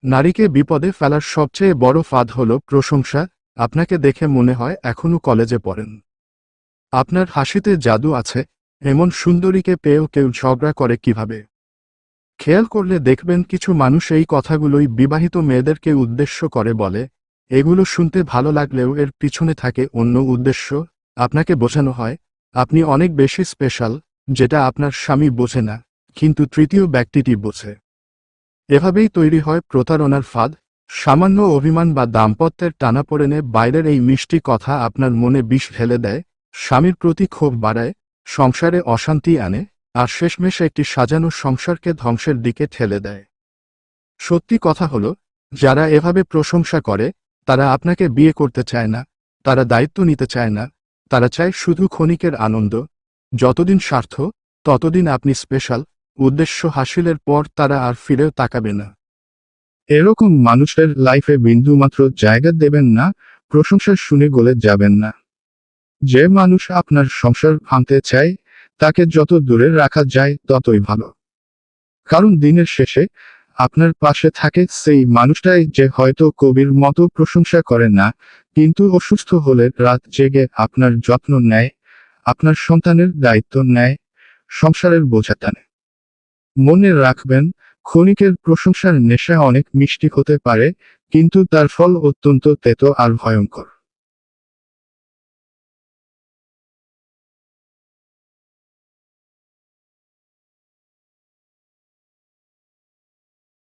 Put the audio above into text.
নারীকে বিপদে ফেলার সবচেয়ে বড় ফাঁদ হল প্রশংসা। আপনাকে দেখে মনে হয় এখনও কলেজে পড়েন। আপনার হাসিতে জাদু আছে, এমন সুন্দরীকে পেয়েও কেউ ঝগড়া করে কিভাবে? খেয়াল করলে দেখবেন কিছু মানুষ এই কথাগুলোই বিবাহিত মেয়েদেরকে উদ্দেশ্য করে বলে। এগুলো শুনতে ভালো লাগলেও এর পিছনে থাকে অন্য উদ্দেশ্য। আপনাকে বোঝানো হয় আপনি অনেক বেশি স্পেশাল, যেটা আপনার স্বামী বোঝে না, কিন্তু তৃতীয় ব্যক্তিটি বোঝে। এভাবেই তৈরি হয় প্রতারণার ফাঁদ। সামান্য অভিমান বা দাম্পত্যের টানাপোড়েনে বাইরের এই মিষ্টি কথা আপনার মনে বিষ ঢেলে দেয়, স্বামীর প্রতি ক্ষোভ বাড়ায়, সংসারে অশান্তি আনে, আর শেষমেশ একটি সাজানো সংসারকে ধ্বংসের দিকে ঠেলে দেয়। সত্যি কথা হলো, যারা এভাবে প্রশংসা করে তারা আপনাকে বিয়ে করতে চায় না, তারা দায়িত্ব নিতে চায় না, তারা চায় শুধু ক্ষণিকের আনন্দ। যতদিন স্বার্থ, ততদিন আপনি স্পেশাল। উদ্দেশ্য হাসিলের পর তারা আর ফিরেও তাকাবে না। এরকম মানুষের লাইফে বিন্দুমাত্র জায়গা দেবেন না, প্রশংসা শুনে গলে যাবেন না। যে মানুষ আপনার সংসার ভাঙতে চায় তাকে যত দূরে রাখা যায় ততই ভালো। কারণ দিনের শেষে আপনার পাশে থাকে সেই মানুষটাই যে হয়তো কবির মতো প্রশংসা করে না, কিন্তু অসুস্থ হলে রাত জেগে আপনার যত্ন নেয়, আপনার সন্তানের দায়িত্ব নেয়, সংসারের বোঝা টানে। মনে রাখবেন, ক্ষণিকের প্রশংসার নেশা অনেক মিষ্টি হতে পারে, কিন্তু তার ফল অত্যন্ত তেতো আর ভয়ঙ্কর।